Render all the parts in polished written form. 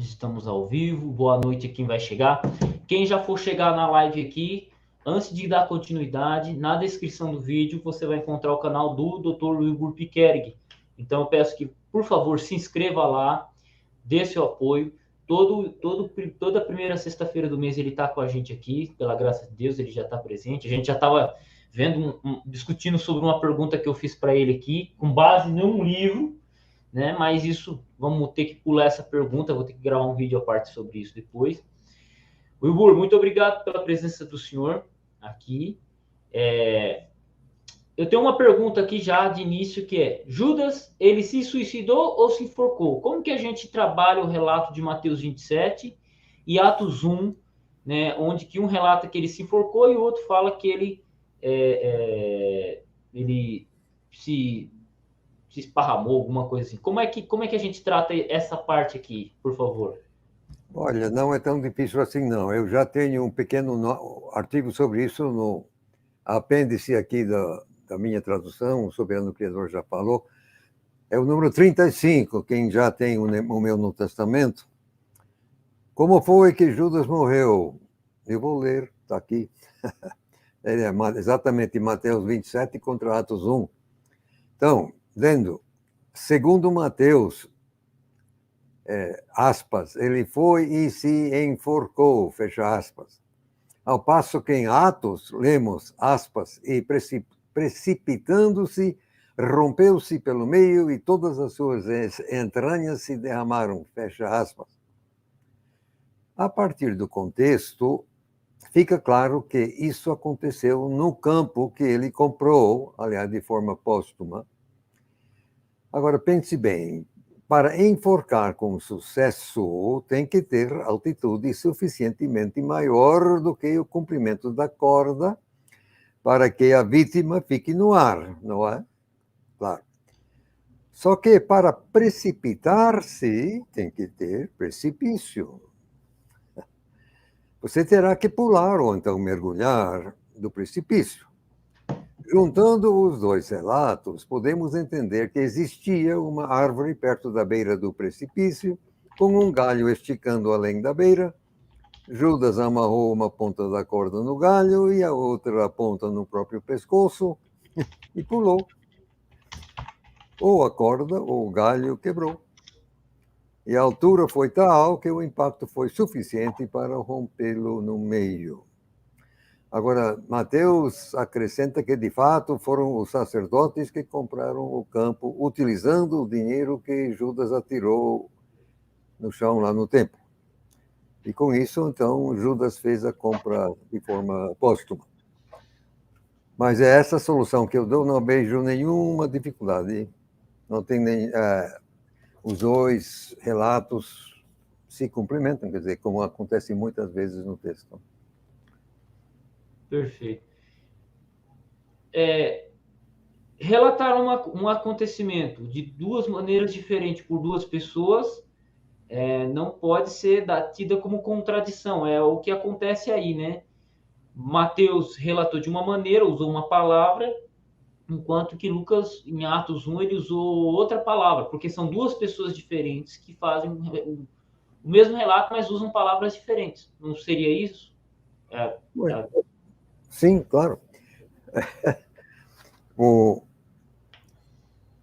estamos ao vivo. Boa noite a quem vai chegar. Quem já for chegar na live aqui, antes de dar continuidade, na descrição do vídeo você vai encontrar o canal do Dr. Wilbur Piquerig. Então eu peço que, por favor, se inscreva lá, dê seu apoio. Toda primeira sexta-feira do mês ele está com a gente aqui, pela graça de Deus, ele já está presente. A gente já estava vendo, discutindo sobre uma pergunta que eu fiz para ele aqui, com base num livro, né? Mas isso, vamos ter que pular essa pergunta, vou ter que gravar um vídeo à parte sobre isso depois. Wilbur, muito obrigado pela presença do senhor aqui. Eu tenho uma pergunta aqui já de início, que é: Judas, ele se suicidou ou se enforcou? Como que a gente trabalha o relato de Mateus 27 e Atos 1, né, onde que um relata que ele se enforcou e o outro fala que ele se esparramou, alguma coisa assim. Como é que a gente trata essa parte aqui, por favor? Olha, não é tão difícil assim, não. Eu já tenho um pequeno artigo sobre isso no apêndice aqui da minha tradução, o Soberano Criador já falou. É o número 35, quem já tem o meu no Testamento. Como foi que Judas morreu? Eu vou ler, está aqui. É exatamente Mateus 27 contra Atos 1. Então, lendo, segundo Mateus, aspas, ele foi e se enforcou, fecha aspas. Ao passo que em Atos, lemos, aspas, e precipitando-se, rompeu-se pelo meio e todas as suas entranhas se derramaram, fecha aspas. A partir do contexto, fica claro que isso aconteceu no campo que ele comprou, aliás, de forma póstuma. Agora, pense bem, para enforcar com sucesso, tem que ter altitude suficientemente maior do que o comprimento da corda para que a vítima fique no ar, não é? Claro. Só que para precipitar-se, tem que ter precipício. Você terá que pular ou então mergulhar do precipício. Juntando os dois relatos, podemos entender que existia uma árvore perto da beira do precipício, com um galho esticando além da beira. Judas amarrou uma ponta da corda no galho e a outra ponta no próprio pescoço e pulou. Ou a corda ou o galho quebrou. E a altura foi tal que o impacto foi suficiente para rompê-lo no meio. Agora, Mateus acrescenta que, de fato, foram os sacerdotes que compraram o campo, utilizando o dinheiro que Judas atirou no chão lá no templo. E com isso, então, Judas fez a compra de forma póstuma. Mas é essa solução que eu dou, não vejo nenhuma dificuldade. Não tem nem... os dois relatos se complementam, quer dizer, como acontece muitas vezes no texto. Perfeito. Relatar um acontecimento de duas maneiras diferentes por duas pessoas não pode ser tida como contradição. É o que acontece aí, né? Mateus relatou de uma maneira, usou uma palavra, enquanto que Lucas, em Atos 1, ele usou outra palavra, porque são duas pessoas diferentes que fazem o mesmo relato, mas usam palavras diferentes. Não seria isso? Sim, claro.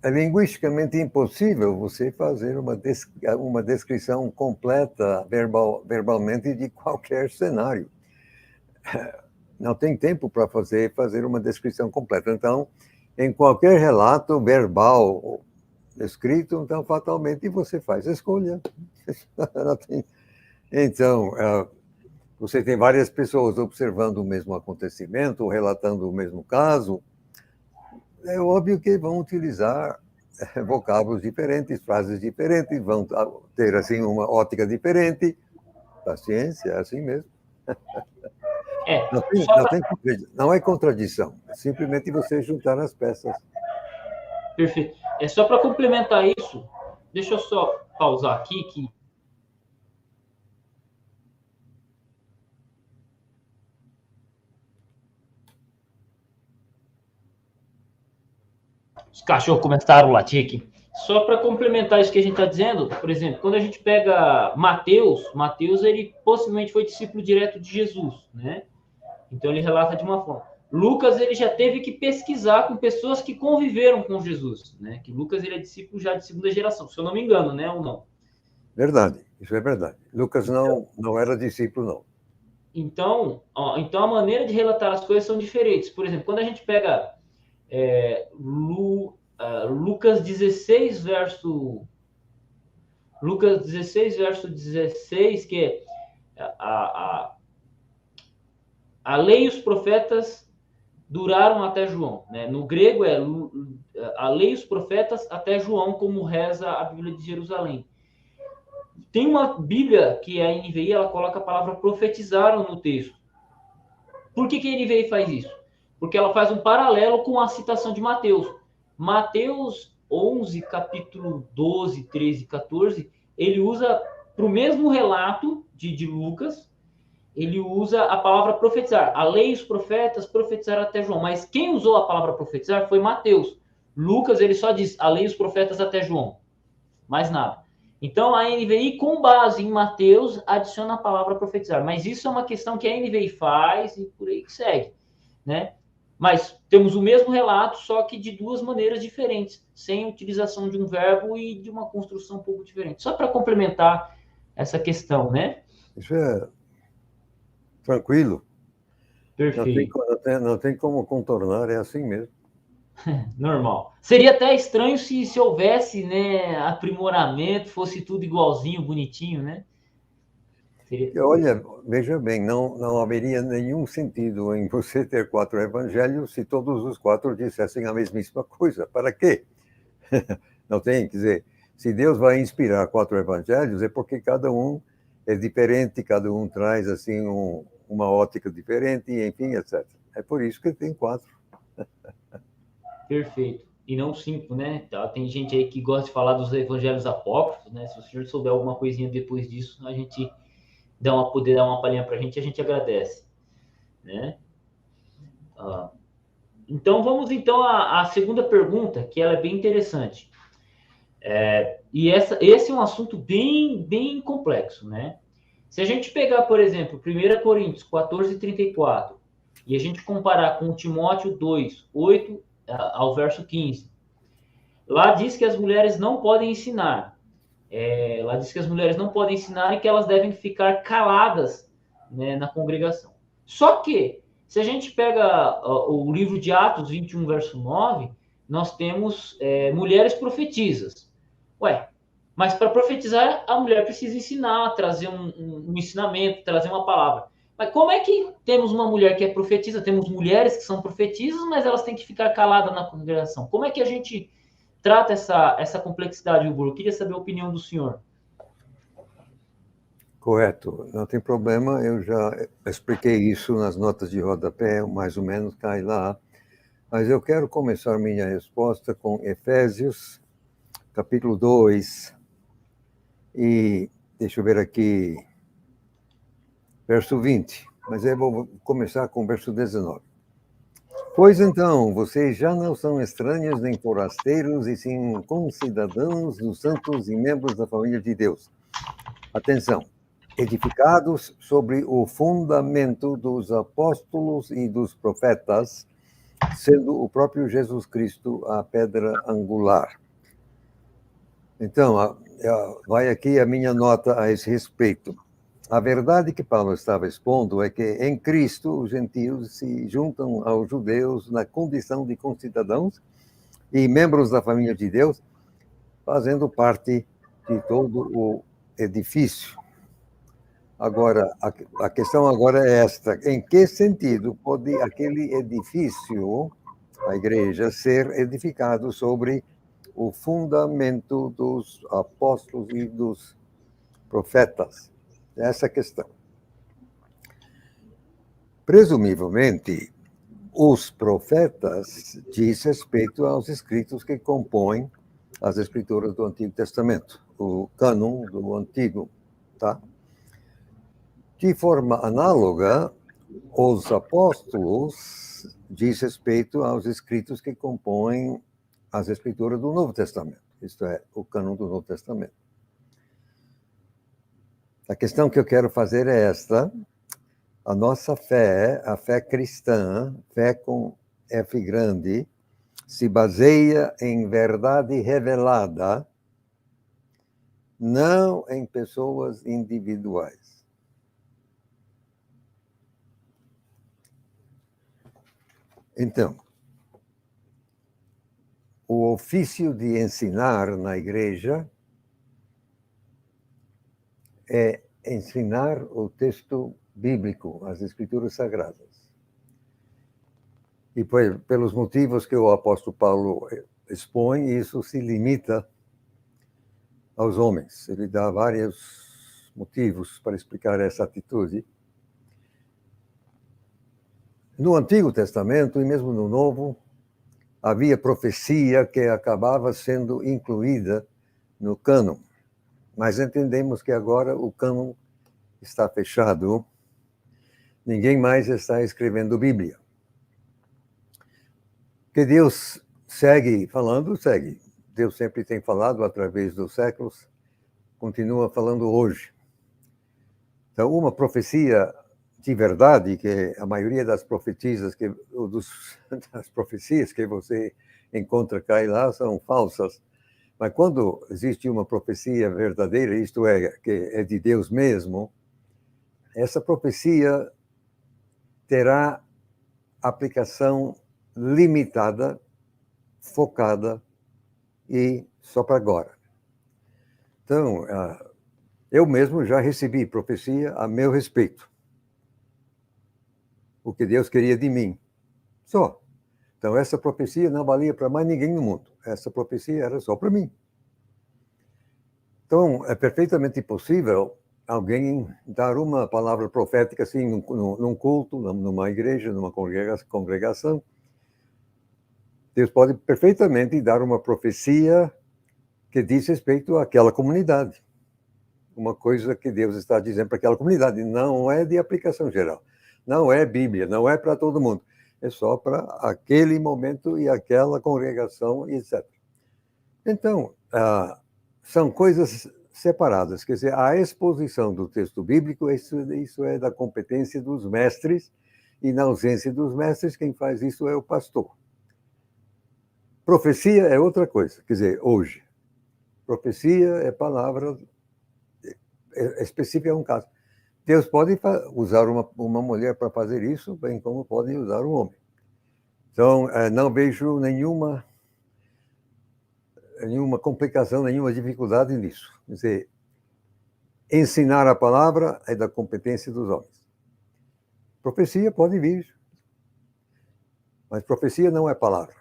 É linguisticamente impossível você fazer uma descrição completa verbalmente de qualquer cenário. Não tem tempo para fazer uma descrição completa. Então, em qualquer relato verbal escrito, então, fatalmente, você faz a escolha. Então, você tem várias pessoas observando o mesmo acontecimento, relatando o mesmo caso, é óbvio que vão utilizar vocábulos diferentes, frases diferentes, vão ter, assim, uma ótica diferente. Paciência, é assim mesmo. Não é contradição, é simplesmente você juntar as peças. Perfeito. É só para complementar isso, deixa eu só pausar aqui que os cachorros começaram a latir aqui. Só para complementar isso que a gente está dizendo, por exemplo, quando a gente pega Mateus, ele possivelmente foi discípulo direto de Jesus, né? Então ele relata de uma forma. Lucas ele já teve que pesquisar com pessoas que conviveram com Jesus, né? Que Lucas ele é discípulo já de segunda geração, se eu não me engano, né? Ou não? Verdade, isso é verdade. Lucas não era discípulo, não. Então a maneira de relatar as coisas são diferentes. Por exemplo, quando a gente pega Lucas 16, Lucas 16, verso 16, que é a lei e os profetas duraram até João. Né? No grego é a lei e os profetas até João, como reza a Bíblia de Jerusalém. Tem uma Bíblia que é a NVI, ela coloca a palavra profetizaram no texto. Por que a NVI faz isso? Porque ela faz um paralelo com a citação de Mateus. Mateus 11, capítulo 12, 13 e 14, ele usa para o mesmo relato de Lucas, ele usa a palavra profetizar. A lei e os profetas profetizaram até João. Mas quem usou a palavra profetizar foi Mateus. Lucas, ele só diz a lei e os profetas até João. Mais nada. Então, a NVI, com base em Mateus, adiciona a palavra profetizar. Mas isso é uma questão que a NVI faz e por aí que segue, né? Mas temos o mesmo relato, só que de duas maneiras diferentes, sem utilização de um verbo e de uma construção um pouco diferente. Só para complementar essa questão, né? Isso é tranquilo. Perfeito. Não tem como contornar, é assim mesmo. Normal. Seria até estranho se houvesse, né, aprimoramento, fosse tudo igualzinho, bonitinho, né? Seria... Olha, veja bem, não haveria nenhum sentido em você ter 4 evangelhos se todos os 4 dissessem a mesmíssima coisa. Para quê? Não tem, quer dizer, se Deus vai inspirar 4 evangelhos, é porque cada um é diferente, cada um traz assim uma ótica diferente, enfim, etc. É por isso que tem 4. Perfeito. E não 5, né? Tem gente aí que gosta de falar dos evangelhos apócrifos, né? Se o senhor souber alguma coisinha depois disso, a gente poder dar uma palhinha para a gente agradece, né? Então vamos então à segunda pergunta, que ela é bem interessante. Esse é um assunto bem complexo, né? Se a gente pegar, por exemplo, 1 Coríntios 14:34 e a gente comparar com Timóteo 2, 8 ao verso 15, lá diz que as mulheres não podem ensinar. Lá diz que as mulheres não podem ensinar e que elas devem ficar caladas, né, na congregação. Só que, se a gente pega o livro de Atos 21, verso 9, nós temos mulheres profetisas. Ué, mas para profetizar, a mulher precisa ensinar, trazer um ensinamento, trazer uma palavra. Mas como é que temos uma mulher que é profetisa? Temos mulheres que são profetisas, mas elas têm que ficar caladas na congregação. Como é que a gente trata essa complexidade, Hugo? Eu queria saber a opinião do senhor. Correto, não tem problema, eu já expliquei isso nas notas de rodapé, mais ou menos, cai lá. Mas eu quero começar minha resposta com Efésios, capítulo 2, e deixa eu ver aqui, verso 20, mas eu vou começar com o verso 19. Pois então, vocês já não são estranhos nem forasteiros, e sim concidadãos dos santos e membros da família de Deus. Atenção, edificados sobre o fundamento dos apóstolos e dos profetas, sendo o próprio Jesus Cristo a pedra angular. Então, vai aqui a minha nota a esse respeito. A verdade que Paulo estava expondo é que em Cristo os gentios se juntam aos judeus na condição de concidadãos e membros da família de Deus, fazendo parte de todo o edifício. Agora, a questão agora é esta: em que sentido pode aquele edifício, a igreja, ser edificado sobre o fundamento dos apóstolos e dos profetas? Essa é a questão. Presumivelmente, os profetas diz respeito aos escritos que compõem as escrituras do Antigo Testamento, o cânon do Antigo, tá? De forma análoga, os apóstolos diz respeito aos escritos que compõem as escrituras do Novo Testamento. isto é, o cânon do Novo Testamento. A questão que eu quero fazer é esta: a nossa fé, a fé cristã, fé com F grande, se baseia em verdade revelada, não em pessoas individuais. Então, o ofício de ensinar na igreja é ensinar o texto bíblico, as escrituras sagradas. E pelos motivos que o apóstolo Paulo expõe, isso se limita aos homens. Ele dá vários motivos para explicar essa atitude. No Antigo Testamento e mesmo no Novo, havia profecia que acabava sendo incluída no cânon. Mas entendemos que agora o cânon está fechado. Ninguém mais está escrevendo Bíblia. Que Deus segue falando, segue. Deus sempre tem falado através dos séculos, continua falando hoje. Então, uma profecia de verdade, que a maioria das profecias das profecias que você encontra cá e lá são falsas. Mas quando existe uma profecia verdadeira, isto é, que é de Deus mesmo, essa profecia terá aplicação limitada, focada e só para agora. Então, eu mesmo já recebi profecia a meu respeito. O que Deus queria de mim. Só. Então, essa profecia não valia para mais ninguém no mundo. Essa profecia era só para mim. Então, é perfeitamente possível alguém dar uma palavra profética assim num culto, numa igreja, numa congregação. Deus pode perfeitamente dar uma profecia que diz respeito àquela comunidade. Uma coisa que Deus está dizendo para aquela comunidade. Não é de aplicação geral. Não é Bíblia, não é para todo mundo. É só para aquele momento e aquela congregação, etc. Então, são coisas separadas. Quer dizer, a exposição do texto bíblico, isso é da competência dos mestres, e na ausência dos mestres, quem faz isso é o pastor. Profecia é outra coisa. Quer dizer, hoje, profecia é palavra específica, é um caso. Deus pode usar uma mulher para fazer isso, bem como pode usar um homem. Então, não vejo nenhuma complicação, nenhuma dificuldade nisso. Quer dizer, ensinar a palavra é da competência dos homens. Profecia pode vir, mas profecia não é palavra.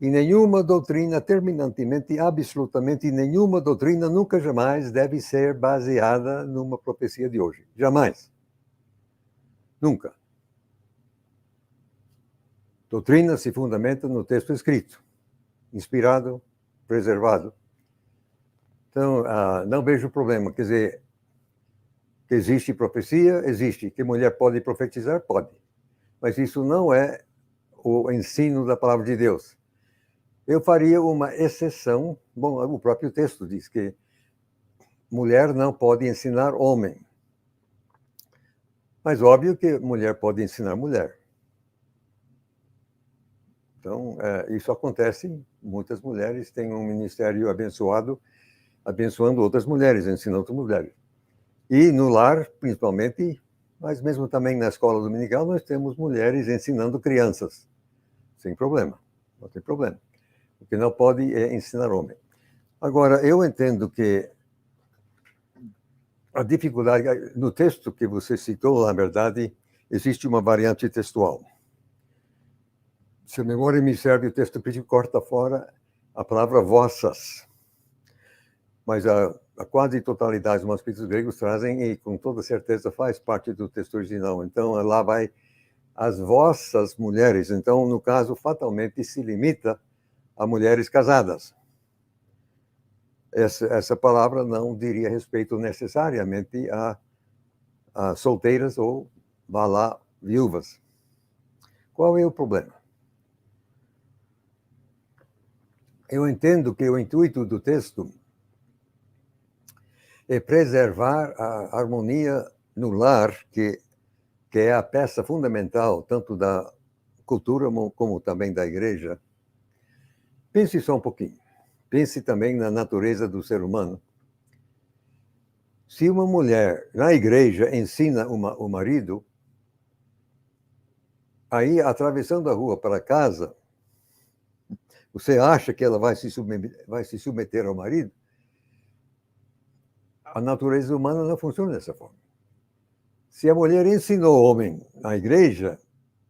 E nenhuma doutrina, terminantemente, absolutamente nenhuma doutrina, nunca jamais deve ser baseada numa profecia de hoje. Jamais. Nunca. Doutrina se fundamenta no texto escrito, inspirado, preservado. Então, não vejo problema. Quer dizer, que existe profecia, existe. Que mulher pode profetizar? Pode. Mas isso não é o ensino da palavra de Deus. Eu faria uma exceção. Bom, o próprio texto diz que mulher não pode ensinar homem. Mas óbvio que mulher pode ensinar mulher. Então, isso acontece. Muitas mulheres têm um ministério abençoado, abençoando outras mulheres, ensinando outras mulheres. E no lar, principalmente, mas mesmo também na escola dominical, nós temos mulheres ensinando crianças. Sem problema. Não tem problema. O que não pode é ensinar homem. Agora, eu entendo que a dificuldade... No texto que você citou, na verdade, existe uma variante textual. Se a memória me serve, o texto crítico corta fora a palavra vossas. Mas a quase totalidade dos manuscritos gregos trazem, e com toda certeza faz parte do texto original. Então, lá vai as vossas mulheres. Então, no caso, fatalmente se limita a mulheres casadas. Essa palavra não diria respeito necessariamente a solteiras ou, vá lá, viúvas. Qual é o problema? eu entendo que o intuito do texto é preservar a harmonia no lar, que é a peça fundamental, tanto da cultura como também da igreja. Pense só um pouquinho. Pense também na natureza do ser humano. Se uma mulher na igreja ensina o marido, aí atravessando a rua para casa, você acha que ela vai se submeter ao marido? A natureza humana não funciona dessa forma. Se a mulher ensinou o homem na igreja,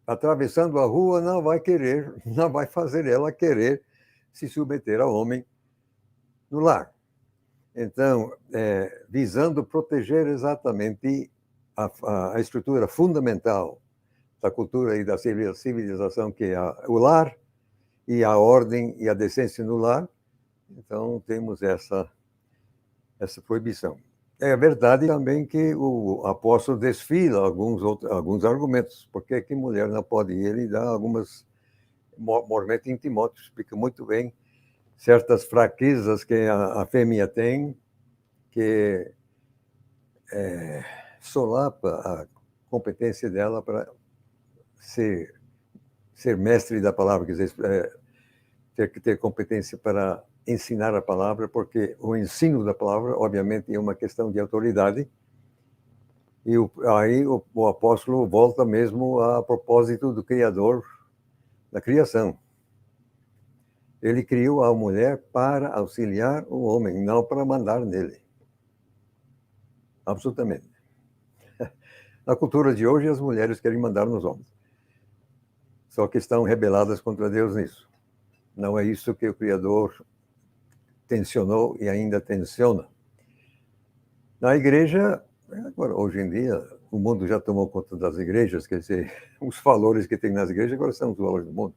atravessando a rua não vai fazer ela querer se submeter ao homem no lar. Então, visando proteger exatamente a estrutura fundamental da cultura e da civilização, que é o lar, e a ordem e a decência no lar, então temos essa proibição. É verdade também que o apóstolo desfila alguns argumentos. Por que mulher não pode ir? Ele dá algumas... Mormente em Timóteo explica muito bem certas fraquezas que a fêmea tem, que solapa a competência dela para ser mestre da palavra, quer dizer, ter que ter competência para ensinar a palavra, porque o ensino da palavra, obviamente, é uma questão de autoridade. E aí o apóstolo volta mesmo a propósito do Criador da criação. Ele criou a mulher para auxiliar o homem, não para mandar nele. Absolutamente. Na cultura de hoje, as mulheres querem mandar nos homens. Só que estão rebeladas contra Deus nisso. Não é isso que o Criador tensionou e ainda tensiona. Na igreja, agora, hoje em dia, o mundo já tomou conta das igrejas, quer dizer, os valores que tem nas igrejas agora são os valores do mundo.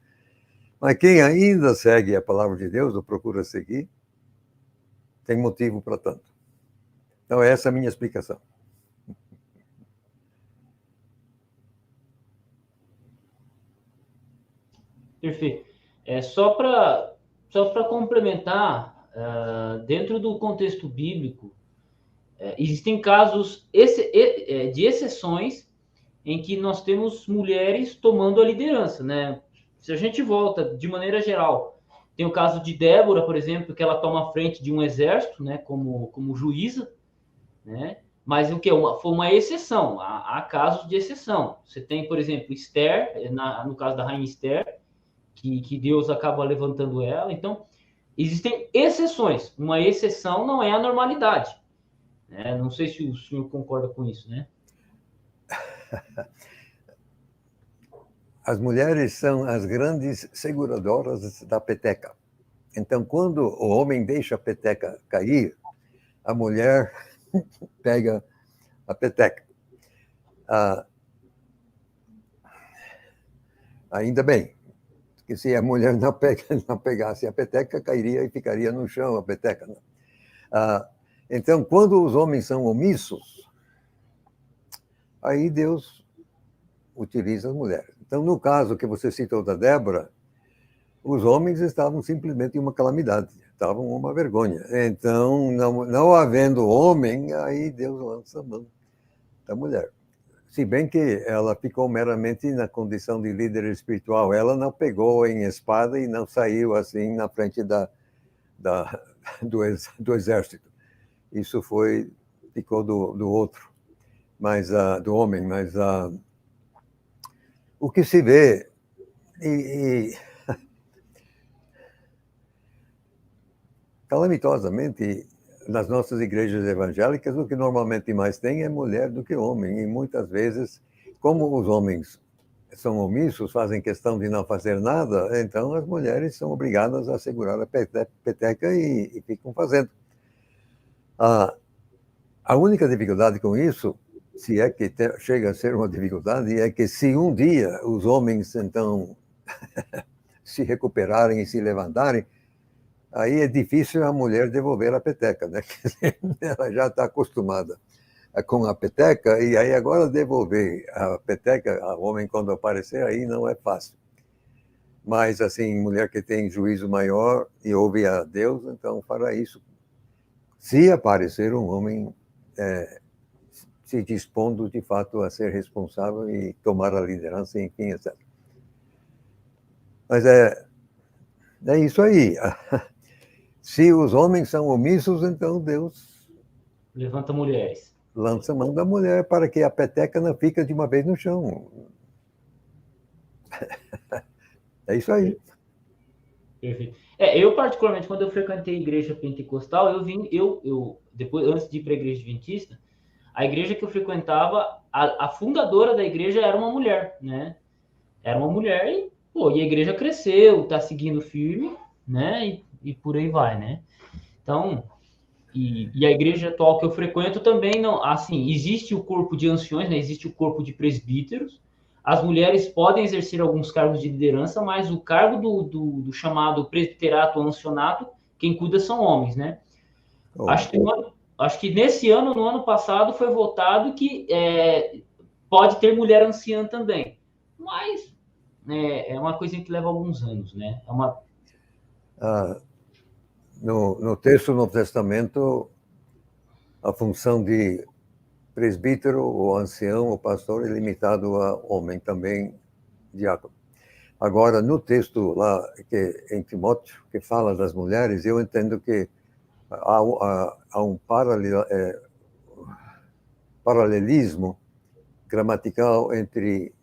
Mas quem ainda segue a palavra de Deus, ou procura seguir, tem motivo para tanto. Então, essa é a minha explicação. Perfeito. Só para complementar, dentro do contexto bíblico, existem casos de exceções em que nós temos mulheres tomando a liderança, né? Se a gente volta de maneira geral, tem o caso de Débora, por exemplo, que ela toma a frente de um exército, né, como juíza, né? Mas o que foi uma exceção, há casos de exceção. Você tem, por exemplo, Esther, no caso da rainha Esther, que Deus acaba levantando ela. Então, existem exceções. Uma exceção não é a normalidade. Né? Não sei se o senhor concorda com isso, né? As mulheres são as grandes seguradoras da peteca. Então, quando o homem deixa a peteca cair, a mulher pega a peteca. Ainda bem, que se a mulher não pegasse a peteca, cairia e ficaria no chão a peteca. Então, quando os homens são omissos, aí Deus utiliza as mulheres. Então, no caso que você citou da Débora, os homens estavam simplesmente em uma calamidade, estavam uma vergonha. Então, não havendo homem, aí Deus lança a mão da mulher. Se bem que ela ficou meramente na condição de líder espiritual, ela não pegou em espada e não saiu assim na frente do exército. Isso ficou do outro, mas do homem. Mas o que se vê calamitosamente nas nossas igrejas evangélicas, o que normalmente mais tem é mulher do que homem. E muitas vezes, como os homens são omissos, fazem questão de não fazer nada, então as mulheres são obrigadas a segurar a peteca e ficam fazendo. A única dificuldade com isso, se é que chega a ser uma dificuldade, é que se um dia os homens, então, se recuperarem e se levantarem, aí é difícil a mulher devolver a peteca, né? Ela já está acostumada com a peteca, e aí agora devolver a peteca ao homem quando aparecer, aí não é fácil. Mas, assim, mulher que tem juízo maior e ouve a Deus, então fará isso. Se aparecer um homem se dispondo, de fato, a ser responsável e tomar a liderança, enfim, etc. Mas é isso aí. Se os homens são omissos, então Deus Levanta mulheres. lança a mão da mulher para que a peteca não fique de uma vez no chão. É isso aí. Perfeito. Eu particularmente, quando eu frequentei a igreja pentecostal, eu depois, antes de ir para a igreja adventista, a igreja que eu frequentava, a fundadora da igreja era uma mulher, né? Era uma mulher e, pô, e a igreja cresceu, tá seguindo firme, né? E por aí vai, né? Então, e a igreja atual que eu frequento também não, assim, existe o corpo de anciões, né? Existe o corpo de presbíteros. As mulheres podem exercer alguns cargos de liderança, mas o cargo do chamado presbiterato ou ancionato, quem cuida são homens, né? Oh. Acho que nesse ano, no ano passado, foi votado que pode ter mulher anciã também. Mas é uma coisa que leva alguns anos, né? No texto do Novo Testamento, a função de presbítero, ou ancião, ou pastor, é limitado a homem, também diácono. Agora, no texto lá, em Timóteo, que fala das mulheres, eu entendo que há um paralelismo gramatical entre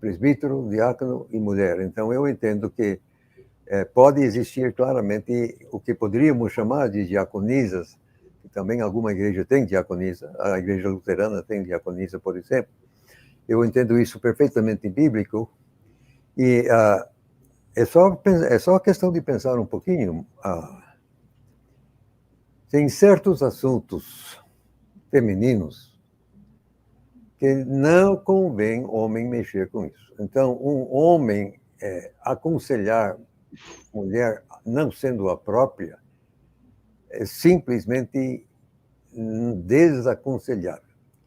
presbítero, diácono e mulher. Então, eu entendo que pode existir claramente o que poderíamos chamar de diaconisas, que também alguma igreja tem diaconisa, a igreja luterana tem diaconisa, por exemplo. Eu entendo isso perfeitamente bíblico, e é só questão de pensar um pouquinho. Tem certos assuntos femininos que não convém homem mexer com isso. Então, um homem aconselhar mulher não sendo a própria é simplesmente desaconselhar.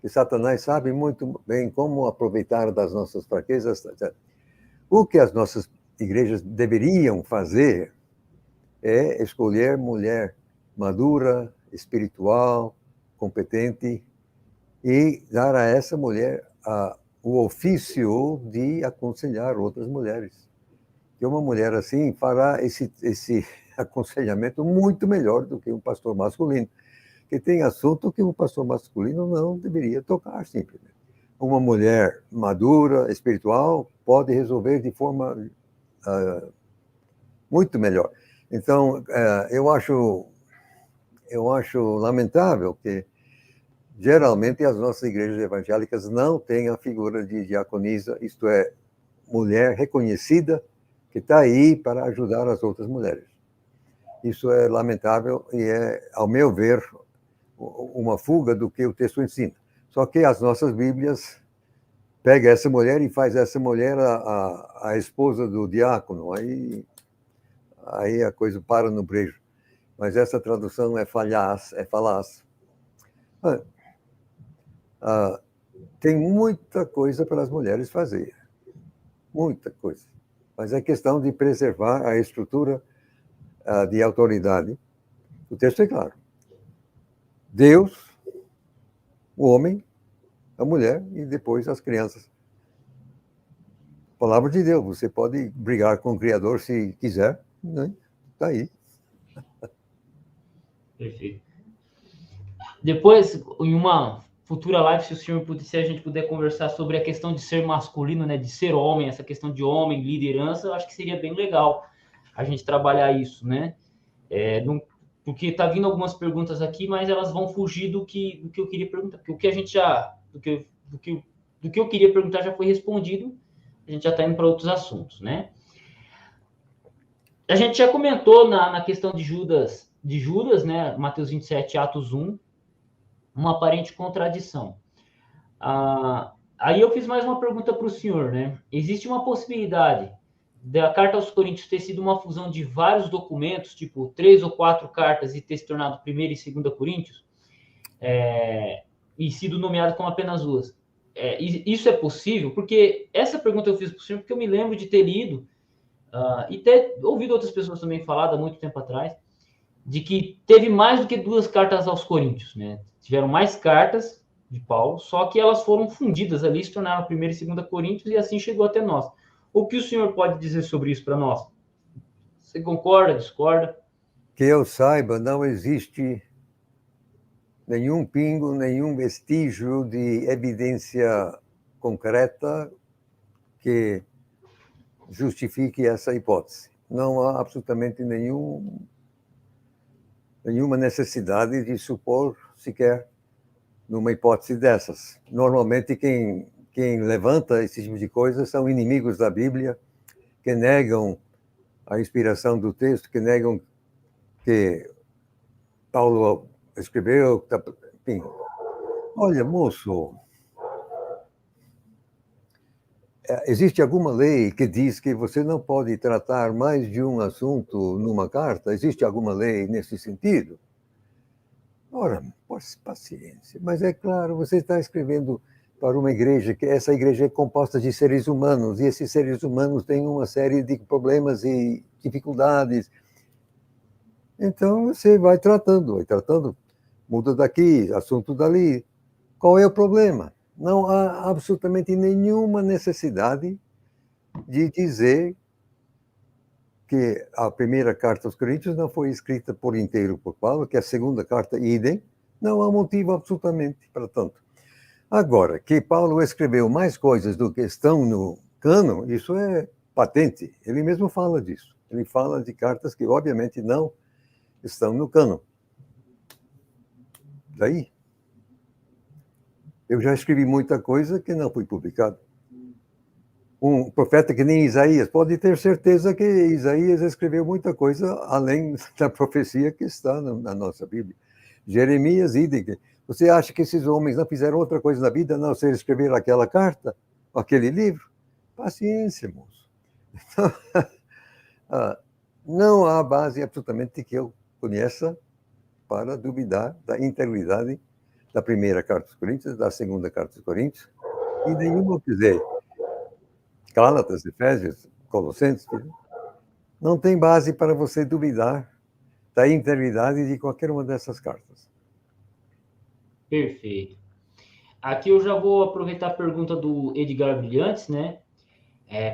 E Satanás sabe muito bem como aproveitar das nossas fraquezas. O que as nossas igrejas deveriam fazer é escolher mulher madura, espiritual, competente, e dar a essa mulher o ofício de aconselhar outras mulheres. Que uma mulher assim fará esse aconselhamento muito melhor do que um pastor masculino, que tem assunto que um pastor masculino não deveria tocar simplesmente. Uma mulher madura, espiritual, pode resolver de forma muito melhor. Então, eu acho lamentável que geralmente as nossas igrejas evangélicas não têm a figura de diaconisa, isto é, mulher reconhecida que está aí para ajudar as outras mulheres. Isso é lamentável e é, ao meu ver, uma fuga do que o texto ensina. Só que as nossas Bíblias pegam essa mulher e faz essa mulher a esposa do diácono. Aí a coisa para no brejo. Mas essa tradução é falaz. Tem muita coisa para as mulheres fazer. Muita coisa. Mas é questão de preservar a estrutura de autoridade. O texto é claro. Deus, o homem, a mulher e depois as crianças. Palavra de Deus. Você pode brigar com o Criador se quiser, né? Está aí. Perfeito. Depois, em uma futura live, se a gente puder conversar sobre a questão de ser masculino, né, de ser homem, essa questão de homem, liderança, eu acho que seria bem legal a gente trabalhar isso, né? Porque tá vindo algumas perguntas aqui, mas elas vão fugir do que eu queria perguntar, porque o que a gente do que eu queria perguntar já foi respondido, a gente já está indo para outros assuntos, né? A gente já comentou na questão de Judas, né? Mateus 27, Atos 1, uma aparente contradição. Aí eu fiz mais uma pergunta para o senhor, né? Existe uma possibilidade da carta aos Coríntios ter sido uma fusão de vários documentos, tipo 3 ou 4 cartas, e ter se tornado 1ª e 2ª Coríntios, e sido nomeado como apenas 2? Isso é possível? Porque essa pergunta eu fiz para o senhor porque eu me lembro de ter lido e ter ouvido outras pessoas também falar, há muito tempo atrás, de que teve mais do que 2 cartas aos Coríntios, né? Tiveram mais cartas de Paulo, só que elas foram fundidas ali, se tornaram a 1ª e 2ª Coríntios, e assim chegou até nós. O que o senhor pode dizer sobre isso para nós? Você concorda, discorda? Que eu saiba, não existe nenhum pingo, nenhum vestígio de evidência concreta que justifique essa hipótese. Não há absolutamente nenhuma necessidade de supor sequer numa hipótese dessas. Normalmente quem levanta esse tipo de coisa são inimigos da Bíblia, que negam a inspiração do texto, que negam que Paulo escreveu. Enfim. Olha, moço, existe alguma lei que diz que você não pode tratar mais de um assunto numa carta? Existe alguma lei nesse sentido? Ora, paciência. Mas é claro, você está escrevendo para uma igreja, que essa igreja é composta de seres humanos, e esses seres humanos têm uma série de problemas e dificuldades. Então, você vai tratando, muda daqui, assunto dali. Qual é o problema? Não há absolutamente nenhuma necessidade de dizer que a 1ª carta aos Coríntios não foi escrita por inteiro por Paulo, que a 2ª carta, idem. Não há motivo absolutamente para tanto. Agora, que Paulo escreveu mais coisas do que estão no cânon, isso é patente. Ele mesmo fala disso. Ele fala de cartas que, obviamente, não estão no cânon. Daí, eu já escrevi muita coisa que não foi publicada. Um profeta que nem Isaías, pode ter certeza que Isaías escreveu muita coisa além da profecia que está na nossa Bíblia. Jeremias, idem. Você acha que esses homens não fizeram outra coisa na vida, não ser escrever aquela carta, aquele livro? Paciência, moço. Então, não há base absolutamente que eu conheça para duvidar da integridade da 1ª carta aos Coríntios, da 2ª carta aos Coríntios, e nenhuma, quer dizer, Gálatas, Efésios, Colossenses, não tem base para você duvidar da integridade de qualquer uma dessas cartas. Perfeito. Aqui eu já vou aproveitar a pergunta do Edgar Brilhantes, né?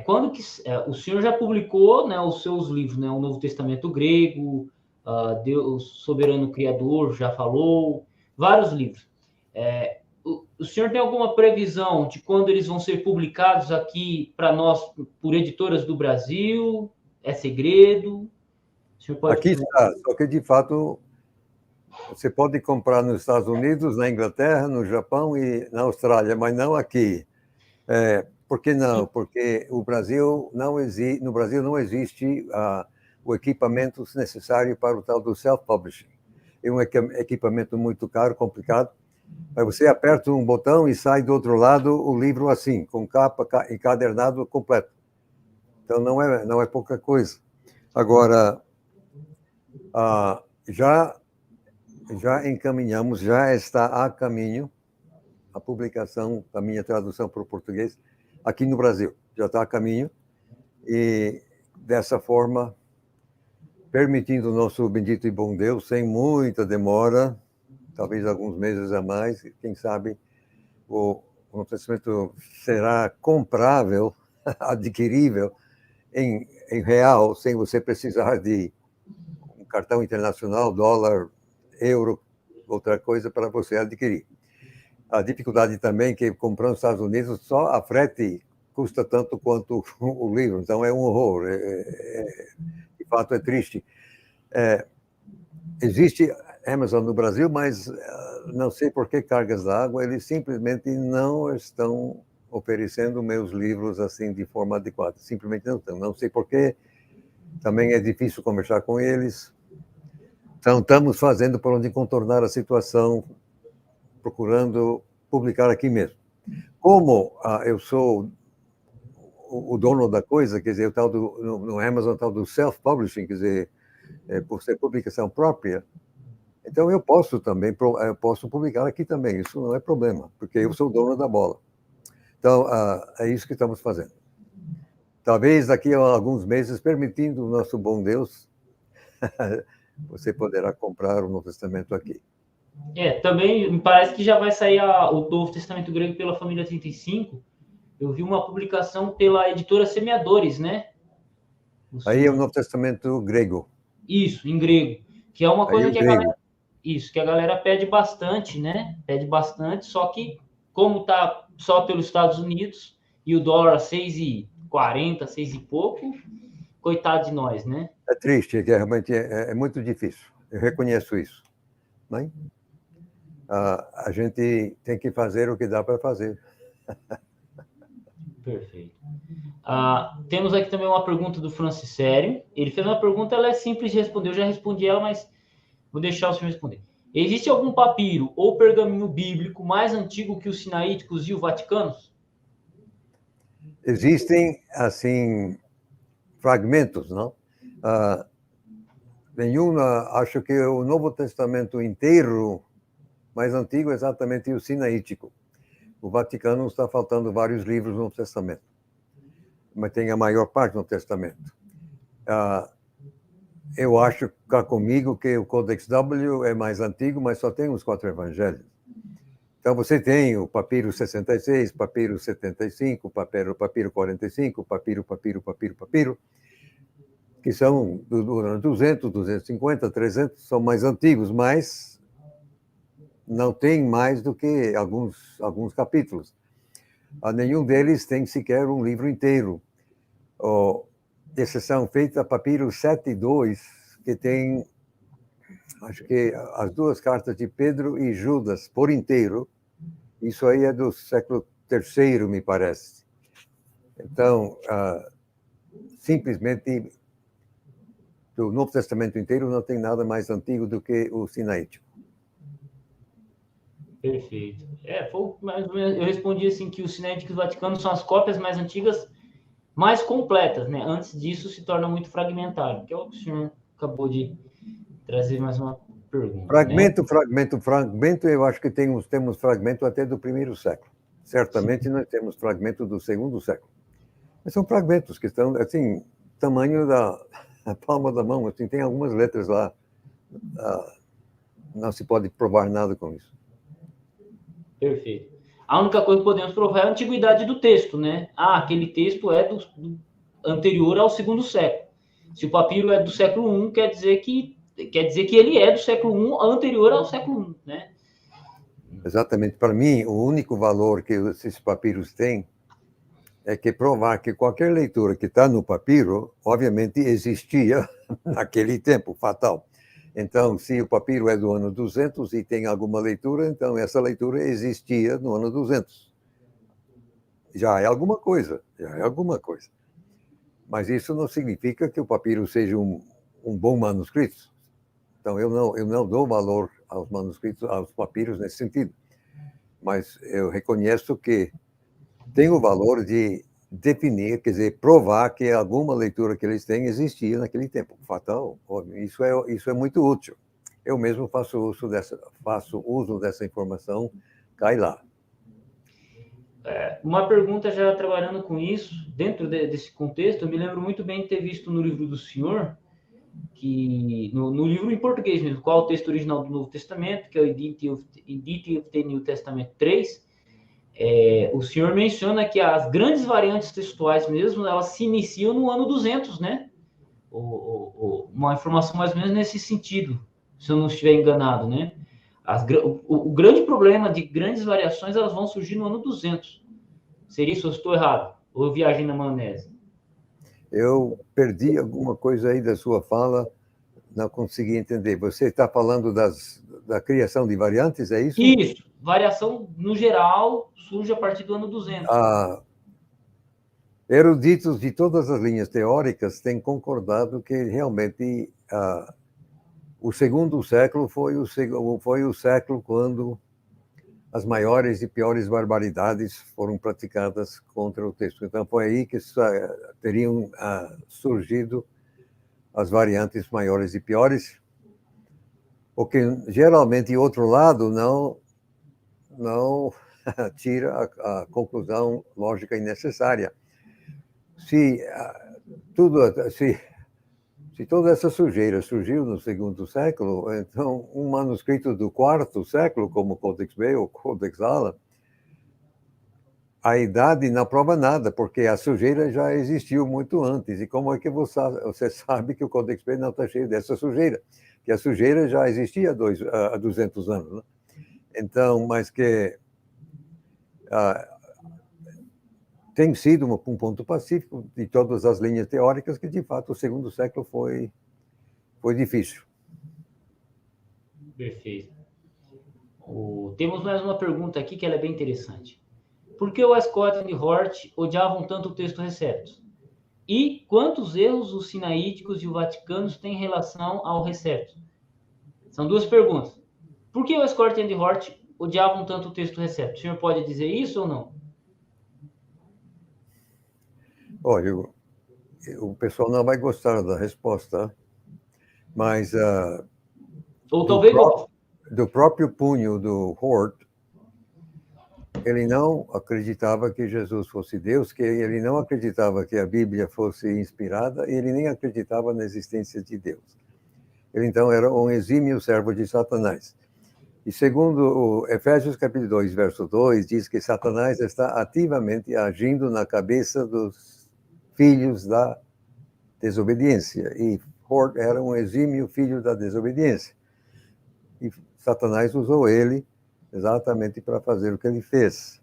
Quando que o senhor já publicou, né, os seus livros, né? O Novo Testamento Grego, Deus Soberano Criador, já falou, vários livros. O senhor tem alguma previsão de quando eles vão ser publicados aqui para nós, por editoras do Brasil? É segredo? O senhor pode... Aqui está, só que de fato você pode comprar nos Estados Unidos, na Inglaterra, no Japão e na Austrália, mas não aqui. Por que não? Porque no Brasil não existe o equipamento necessário para o tal do self-publishing. É um equipamento muito caro, complicado. Mas você aperta um botão e sai do outro lado o livro assim, com capa encadernado completo. Então não é pouca coisa. Agora, já encaminhamos, já está a caminho a publicação da minha tradução para o português aqui no Brasil. Já está a caminho. E, dessa forma, permitindo o nosso bendito e bom Deus, sem muita demora, talvez alguns meses a mais, quem sabe o Novo Testamento será comprável, adquirível em real, sem você precisar de um cartão internacional, dólar, euro, outra coisa para você adquirir. A dificuldade também é que comprando nos Estados Unidos, só a frete custa tanto quanto o livro, então é um horror. De fato, é triste. Existe Amazon no Brasil, mas não sei por que cargas d'água, eles simplesmente não estão oferecendo meus livros assim de forma adequada. Simplesmente não estão. Não sei por quê. Também é difícil conversar com eles. Então, estamos fazendo por onde contornar a situação, procurando publicar aqui mesmo. Como eu sou o dono da coisa, quer dizer, o tal no Amazon, o tal do self-publishing, quer dizer, por ser publicação própria, então eu posso publicar aqui também, isso não é problema, porque eu sou o dono da bola. Então, é isso que estamos fazendo. Talvez daqui a alguns meses, permitindo o nosso bom Deus, você poderá comprar o Novo Testamento aqui. Também me parece que já vai sair o Novo Testamento grego pela Família 35. Eu vi uma publicação pela editora Semeadores, né? Aí é o Novo Testamento grego. Isso, em grego. Que é uma Aí coisa o que a grego. galera. Isso, que a galera pede bastante, né? Pede bastante, só que, como tá só pelos Estados Unidos e o dólar 6,40, 6 e pouco, coitado de nós, né? É triste, que realmente é muito difícil. Eu reconheço isso. Né? A gente tem que fazer o que dá para fazer. Perfeito. Temos aqui também uma pergunta do Francicério. Ele fez uma pergunta, ela é simples de responder. Eu já respondi ela, mas vou deixar o senhor responder. Existe algum papiro ou pergaminho bíblico mais antigo que os sinaíticos e os vaticanos? Existem, assim, fragmentos, não? Acho que o Novo Testamento inteiro, mais antigo, é exatamente o sinaítico. O Vaticano está faltando vários livros no Testamento, mas tem a maior parte no Testamento. Eu acho cá comigo que o Codex W é mais antigo, mas só tem os 4 evangelhos. Então você tem o papiro 66, papiro 75, papiro 45, papiro, que são 200, 250, 300, são mais antigos, mas não tem mais do que alguns capítulos. Nenhum deles tem sequer um livro inteiro. Exceção feita a papiro 72, que tem, acho que as 2 cartas de Pedro e Judas por inteiro. Isso aí é do século III, me parece. Então, simplesmente, do Novo Testamento inteiro não tem nada mais antigo do que o sinaítico. Perfeito. Foi mais ou menos, eu respondi assim que os sinaíticos vaticanos são as cópias mais antigas, mais completas, né? Antes disso se torna muito fragmentário, que é o que o senhor acabou de trazer mais uma pergunta. Fragmento, eu acho que temos fragmento até do primeiro século. Certamente nós temos fragmento do segundo século. Mas são fragmentos que estão, assim, tamanho da palma da mão, assim, tem algumas letras lá. Não se pode provar nada com isso. Perfeito. A única coisa que podemos provar é a antiguidade do texto, né? Aquele texto é do anterior ao segundo século. Se o papiro é do século I, quer dizer que ele é do século I anterior ao século I, né? Exatamente. Para mim, o único valor que esses papiros têm é que provar que qualquer leitura que está no papiro, obviamente, existia naquele tempo fatal. Então, se o papiro é do ano 200 e tem alguma leitura, então essa leitura existia no ano 200. Já é alguma coisa. Mas isso não significa que o papiro seja um bom manuscrito. Então, eu não dou valor aos manuscritos, aos papiros nesse sentido. Mas eu reconheço que tem o valor de definir, quer dizer, provar que alguma leitura que eles têm existia naquele tempo. Fatal, isso é muito útil. Eu mesmo faço uso dessa informação, cai lá. Uma pergunta já trabalhando com isso, dentro desse contexto, eu me lembro muito bem de ter visto no livro do senhor, que no livro em português mesmo, qual é o texto original do Novo Testamento, que é o Edit of the New Testament 3, o senhor menciona que as grandes variantes textuais mesmo, elas se iniciam no ano 200, né? Uma informação mais ou menos nesse sentido, se eu não estiver enganado, né? O grande problema de grandes variações, elas vão surgir no ano 200. Seria isso? Eu estou errado? Ou eu viajei na maionese? Eu perdi alguma coisa aí da sua fala, não consegui entender. Você está falando da criação de variantes, é isso? Isso. Variação, no geral, surge a partir do ano 200. Eruditos de todas as linhas teóricas têm concordado que realmente o segundo século foi o século quando as maiores e piores barbaridades foram praticadas contra o texto. Então, foi aí que teriam surgido as variantes maiores e piores, o que geralmente, outro lado, não tira a conclusão lógica e necessária. se toda essa sujeira surgiu no segundo século, então um manuscrito do quarto século, como o Codex B ou Codex Ala, a idade não prova nada, porque a sujeira já existiu muito antes. E como é que você sabe que o Codex B não está cheio dessa sujeira? Que a sujeira já existia há 200 anos. Né? Então, mas que tem sido um ponto pacífico de todas as linhas teóricas que, de fato, o segundo século foi difícil. Perfeito. Temos mais uma pergunta aqui que ela é bem interessante. Por que o Westcott e Hort odiavam tanto o texto Receptus? E quantos erros os sinaíticos e os vaticanos têm em relação ao Receptus? São duas perguntas. Por que o Westcott e Hort odiavam tanto o texto Receptus? O senhor pode dizer isso ou não? Olha, o pessoal não vai gostar da resposta, mas ou talvez do próprio punho do Hort, ele não acreditava que Jesus fosse Deus, que ele não acreditava que a Bíblia fosse inspirada, e ele nem acreditava na existência de Deus. Ele, então, era um exímio servo de Satanás. E segundo o Efésios capítulo 2, verso 2, diz que Satanás está ativamente agindo na cabeça dos filhos da desobediência. E Hort era um exímio filho da desobediência. E Satanás usou ele exatamente para fazer o que ele fez.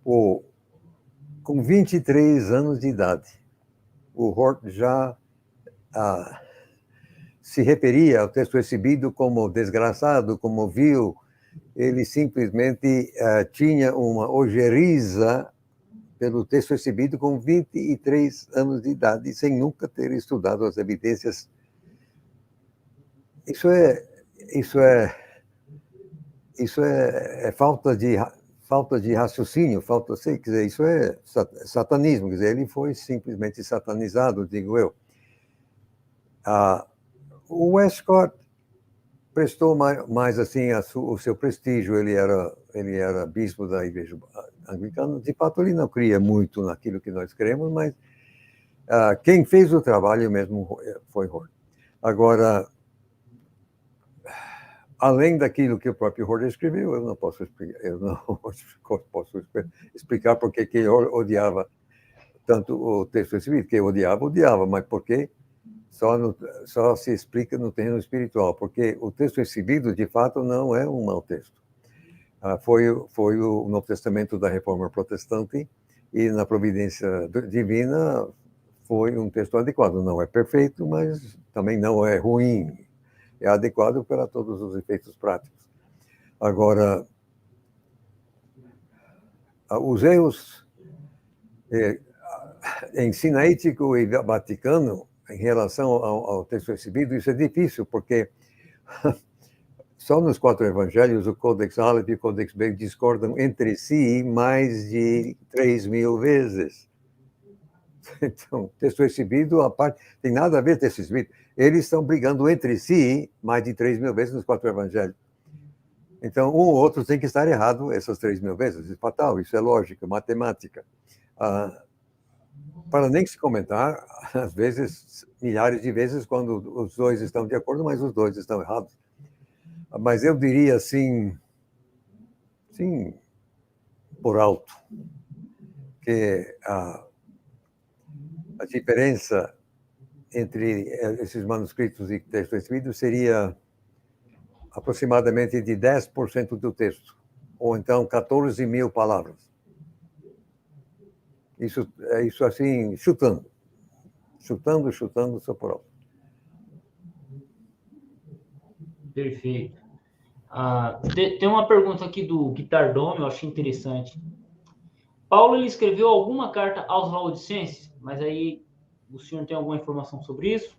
Com 23 anos de idade, o Hort já se referia ao texto recebido como desgraçado, como vil. Ele simplesmente tinha uma ojeriza pelo texto recebido com 23 anos de idade, sem nunca ter estudado as evidências. Isso é falta de raciocínio, quer dizer, isso é satanismo, quer dizer, ele foi simplesmente satanizado, digo eu. O Westcott prestou mais assim o seu prestígio, ele era bispo da Igreja Anglicana, de fato ele não cria muito naquilo que nós cremos, mas quem fez o trabalho mesmo foi Hort. Agora, além daquilo que o próprio Hort escreveu, eu não posso explicar por que ele odiava tanto o texto recebido, que odiava, mas por quê? Só se explica no terreno espiritual, porque o texto recebido, de fato, não é um mau texto. Foi o Novo Testamento da Reforma Protestante, e na providência divina foi um texto adequado. Não é perfeito, mas também não é ruim. É adequado para todos os efeitos práticos. Agora, os erros em sinaítico e vaticano, em relação ao texto recebido, isso é difícil, porque só nos 4 evangelhos, o Codex Aleph e o Codex B discordam entre si mais de 3.000 vezes. Então, texto recebido, a parte, tem nada a ver com texto recebido. Eles estão brigando entre si mais de 3.000 vezes nos 4 evangelhos. Então, um ou outro tem que estar errado essas 3.000 vezes. Isso é fatal, isso é lógica, matemática. Para nem se comentar, às vezes, milhares de vezes, quando os dois estão de acordo, mas os dois estão errados. Mas eu diria assim, por alto, que a diferença entre esses manuscritos e texto recebido seria aproximadamente de 10% do texto, ou então 14.000 palavras. Isso assim, chutando, só por alto. Perfeito. Tem uma pergunta aqui do Guitardome, eu achei interessante. Paulo, ele escreveu alguma carta aos Laodicenses, mas aí o senhor tem alguma informação sobre isso?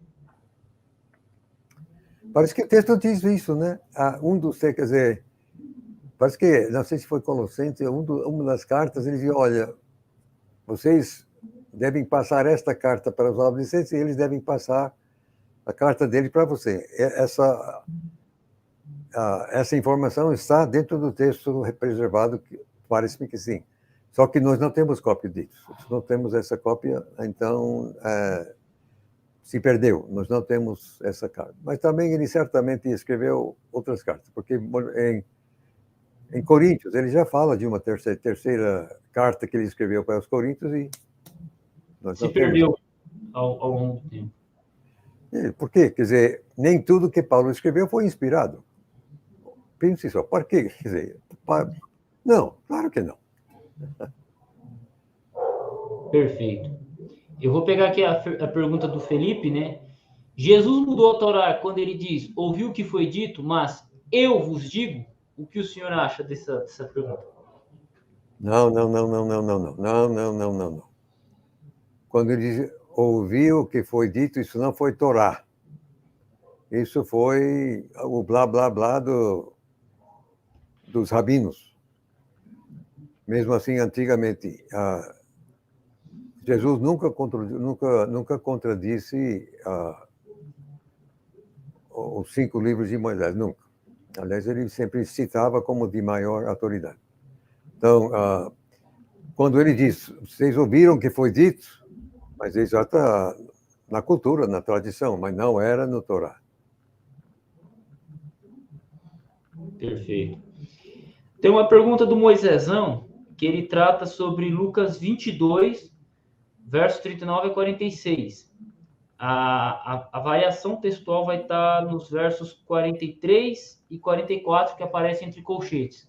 Parece que o texto diz isso, né? Quer dizer, parece que, não sei se foi Colossenses, uma das cartas, ele diz, olha, vocês devem passar esta carta para os Laodicenses e eles devem passar a carta dele para você. Essa informação está dentro do texto preservado, parece-me que sim. Só que nós não temos cópia disso. Se não temos essa cópia, então se perdeu. Nós não temos essa carta. Mas também ele certamente escreveu outras cartas, porque em Coríntios ele já fala de uma terceira carta que ele escreveu para os Coríntios e nós Se perdeu ao longo do tempo. Por quê? Quer dizer, nem tudo que Paulo escreveu foi inspirado. Pense só, por quê? Quer dizer, não, claro que não. Perfeito. Eu vou pegar aqui a pergunta do Felipe, né? Jesus mudou a Torá quando ele diz, ouviu o que foi dito, mas eu vos digo. O que o senhor acha dessa pergunta? Não. Quando ele diz, ouviu o que foi dito, isso não foi Torá. Isso foi o blá, blá, blá dos rabinos. Mesmo assim, antigamente, Jesus nunca contradisse os 5 livros de Moisés, nunca. Aliás, ele sempre citava como de maior autoridade. Então, quando ele diz, vocês ouviram o que foi dito, mas isso já está na cultura, na tradição, mas não era no Torá. Perfeito. Tem uma pergunta do Moisésão, que ele trata sobre Lucas 22, verso 39 a 46. A variação textual vai estar nos versos 43 e 44, que aparecem entre colchetes.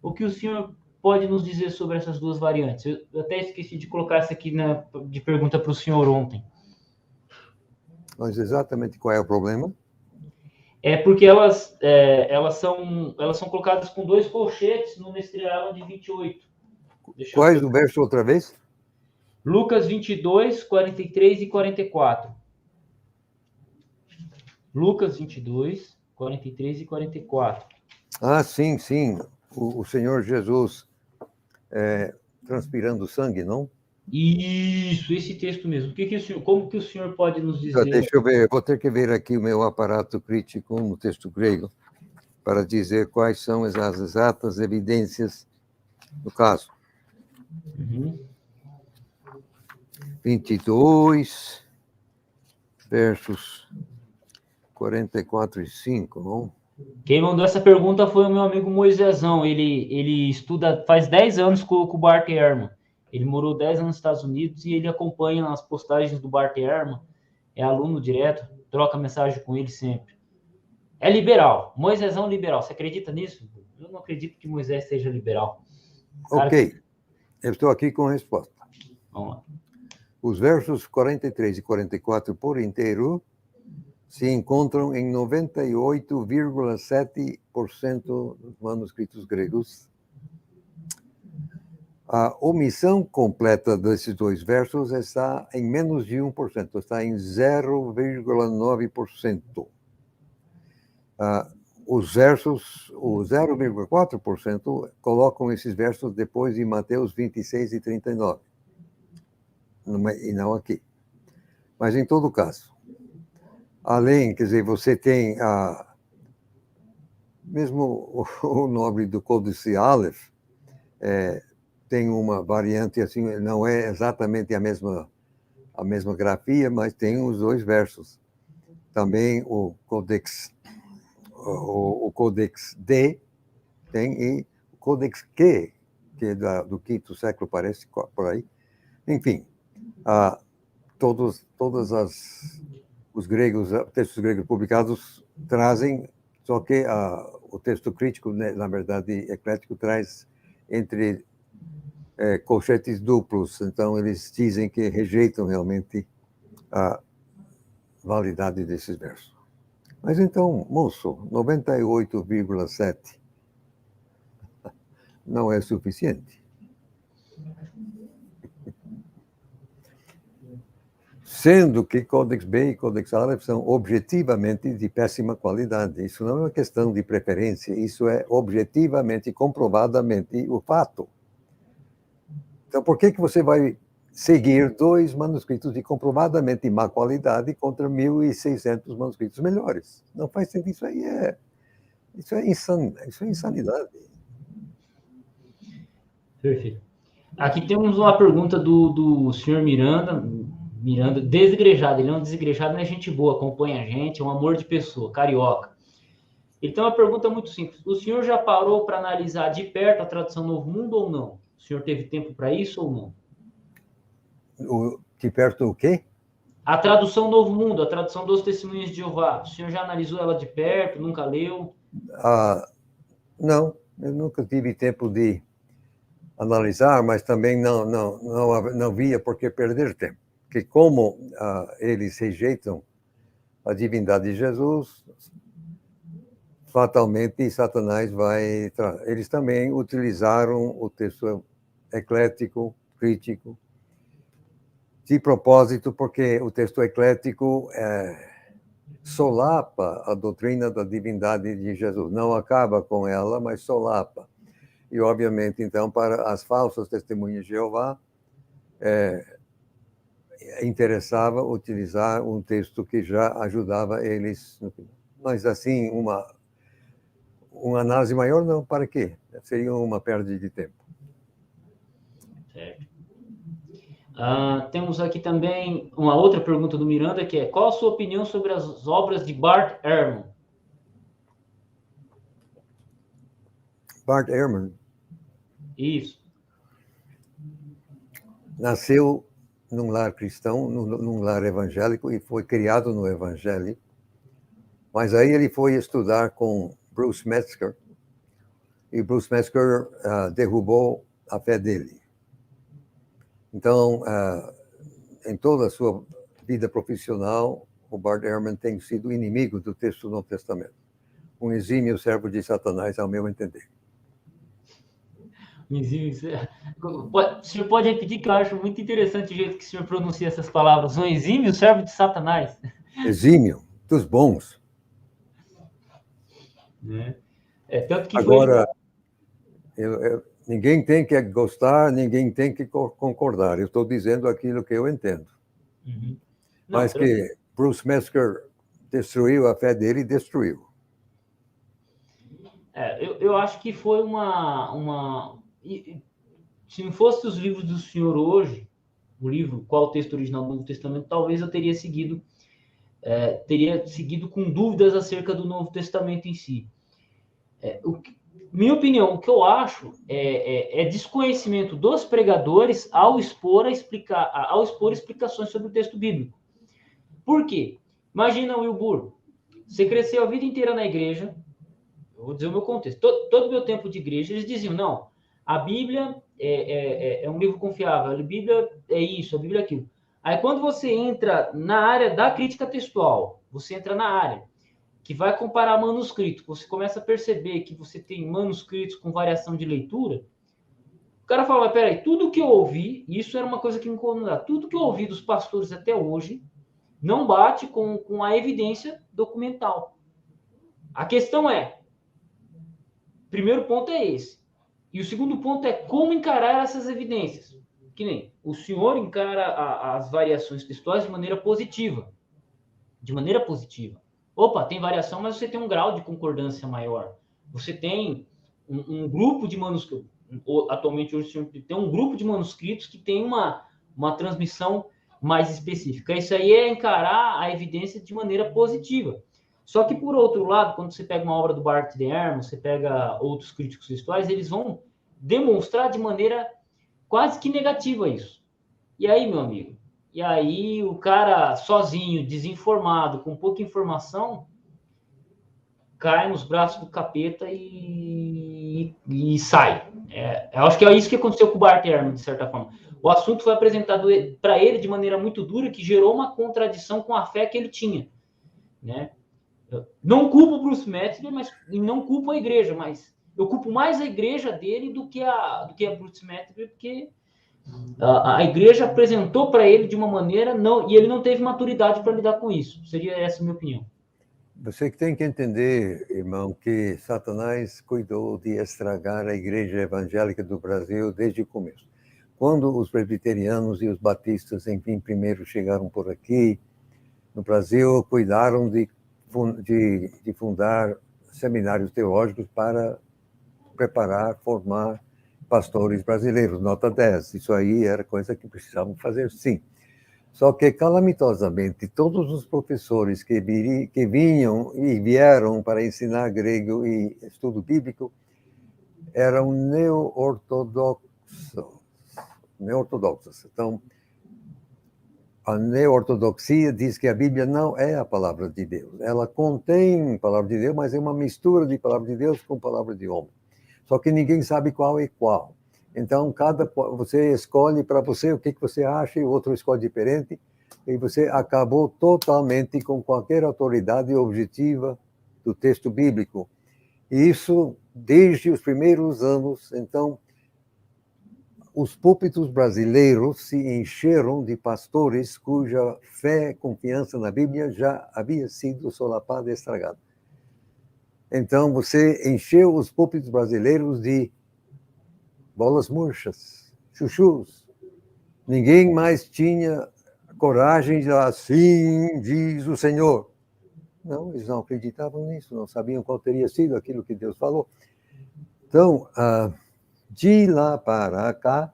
O que o senhor pode nos dizer sobre essas duas variantes? Eu até esqueci de colocar essa aqui de pergunta para o senhor ontem. Mas exatamente qual é o problema? É porque elas são colocadas com 2 colchetes no Mystery Island 28. Quais o verso outra vez? Lucas 22, 43 e 44. Lucas 22, 43 e 44. Ah, sim. O Senhor Jesus transpirando sangue, não? Isso, esse texto mesmo. Como que o senhor pode nos dizer? Deixa eu ver, vou ter que ver aqui o meu aparato crítico no texto grego para dizer quais são as exatas evidências do caso. 22, versos 44 e 5, não? Quem mandou essa pergunta foi o meu amigo Moisésão. Ele estuda faz 10 anos com o Bart Ehrman. Ele morou 10 anos nos Estados Unidos e ele acompanha as postagens do Bart Ehrman. É aluno direto, troca mensagem com ele sempre. É liberal. Moisésão liberal. Você acredita nisso? Eu não acredito que Moisés seja liberal. Ok. Eu estou aqui com a resposta. Vamos lá. Os versos 43 e 44 por inteiro se encontram em 98,7% dos manuscritos gregos. A omissão completa desses 2 versos está em menos de 1%, está em 0,9%. Os versos, o 0,4%, colocam esses versos depois de Mateus 26 e 39. E não aqui. Mas, em todo caso, além, quer dizer, você tem mesmo o nome do Códice Aleph, tem uma variante assim, não é exatamente a mesma grafia, mas tem os 2 versos. Também o Codex D tem, e o Codex Q, que é do 5º século, parece, por aí. Enfim, todos os textos gregos publicados trazem, só que o texto crítico, né, na verdade, eclético, traz entre colchetes duplos. Então, eles dizem que rejeitam realmente a validade desses versos. Mas então, moço, 98,7 não é suficiente. Sendo que Codex B e Codex Aleph são objetivamente de péssima qualidade. Isso não é uma questão de preferência, isso é objetivamente, comprovadamente o fato. Então, por que você vai seguir 2 manuscritos de comprovadamente má qualidade contra 1.600 manuscritos melhores? Não faz sentido. Isso é insanidade. Perfeito. Aqui temos uma pergunta do senhor Miranda, desigrejado. Ele é um desigrejado, mas é gente boa, acompanha a gente, é um amor de pessoa, carioca. Ele tem uma pergunta muito simples. O senhor já parou para analisar de perto a tradução Novo Mundo ou não? O senhor teve tempo para isso ou não? De perto o quê? A tradução Novo Mundo, a tradução dos Testemunhas de Jeová. O senhor já analisou ela de perto, nunca leu? Não, eu nunca tive tempo de analisar, mas também não via por que perder tempo. Porque como eles rejeitam a divindade de Jesus, fatalmente Satanás vai... Eles também utilizaram o texto eclético, crítico, de propósito, porque o texto eclético solapa a doutrina da divindade de Jesus. Não acaba com ela, mas solapa. E, obviamente, então, para as falsas testemunhas de Jeová, interessava utilizar um texto que já ajudava eles. Mas, assim, uma análise maior, não, para quê? Seria uma perda de tempo. Certo. Temos aqui também uma outra pergunta do Miranda, que é: qual a sua opinião sobre as obras de Bart Ehrman? Bart Ehrman Isso. nasceu num lar cristão, num lar evangélico, e foi criado no evangelho. Mas aí ele foi estudar com Bruce Metzger, e Bruce Metzger derrubou a fé dele. Então, em toda a sua vida profissional, o Bart Ehrman tem sido inimigo do texto do Novo Testamento. Um exímio servo de Satanás, ao meu entender. O senhor pode repetir, que eu acho muito interessante o jeito que o senhor pronuncia essas palavras. Um exímio servo de Satanás. Exímio, dos bons. Tanto que agora, ninguém tem que gostar, ninguém tem que concordar. Eu estou dizendo aquilo que eu entendo. Uhum. Mas que Bruce Metzger destruiu a fé dele, destruiu. Eu acho que foi se não fosse os livros do senhor hoje, o livro Qual o Texto Original do Novo Testamento, talvez eu teria seguido com dúvidas acerca do Novo Testamento em si. Minha opinião, o que eu acho é desconhecimento dos pregadores ao expor explicações sobre o texto bíblico. Por quê? Imagina, Wilbur, você cresceu a vida inteira na igreja, eu vou dizer o meu contexto, todo o meu tempo de igreja, eles diziam, não, a Bíblia é um livro confiável, a Bíblia é isso, a Bíblia é aquilo. Aí quando você entra na área da crítica textual, você entra na área que vai comparar manuscrito, você começa a perceber que você tem manuscritos com variação de leitura, o cara fala, mas peraí, tudo que eu ouvi, isso era uma coisa que me incomodava, tudo que eu ouvi dos pastores até hoje não bate com a evidência documental. A questão o primeiro ponto é esse. E o segundo ponto é como encarar essas evidências. Que nem o senhor encara as variações textuais de maneira positiva. De maneira positiva. Opa, tem variação, mas você tem um grau de concordância maior. Você tem um grupo de manuscritos. Atualmente, hoje, o senhor tem um grupo de manuscritos que tem uma transmissão mais específica. Isso aí é encarar a evidência de maneira positiva. Só que, por outro lado, quando você pega uma obra do Bart Ehrman, você pega outros críticos textuais, eles vão demonstrar de maneira quase que negativa isso. E aí, meu amigo? E aí o cara sozinho, desinformado, com pouca informação, cai nos braços do capeta e sai. Eu acho que é isso que aconteceu com o Bart Ehrman, de certa forma. O assunto foi apresentado para ele de maneira muito dura, que gerou uma contradição com a fé que ele tinha. Né? Eu não culpo o Bruce Metzger, e não culpo a igreja, mas eu culpo mais a igreja dele do que a Bruce Metzger, porque a igreja apresentou para ele de uma maneira e ele não teve maturidade para lidar com isso. Seria essa a minha opinião. Você tem que entender, irmão, que Satanás cuidou de estragar a igreja evangélica do Brasil desde o começo. Quando os presbiterianos e os batistas, enfim, primeiro chegaram por aqui, no Brasil, cuidaram de fundar seminários teológicos para preparar, formar pastores brasileiros, nota 10. Isso aí era coisa que precisavam fazer, sim. Só que, calamitosamente, todos os professores que vinham e vieram para ensinar grego e estudo bíblico eram neo-ortodoxos. Então, a neo-ortodoxia diz que a Bíblia não é a palavra de Deus. Ela contém a palavra de Deus, mas é uma mistura de palavra de Deus com palavra de homem. Só que ninguém sabe qual é qual. Então, você escolhe para você o que você acha e o outro escolhe diferente, e você acabou totalmente com qualquer autoridade objetiva do texto bíblico. E isso desde os primeiros anos. Então, os púlpitos brasileiros se encheram de pastores cuja fé e confiança na Bíblia já havia sido solapada e estragada. Então, você encheu os púlpitos brasileiros de bolas murchas, chuchus. Ninguém mais tinha coragem de dizer, assim diz o Senhor. Não, eles não acreditavam nisso, não sabiam qual teria sido aquilo que Deus falou. Então, de lá para cá,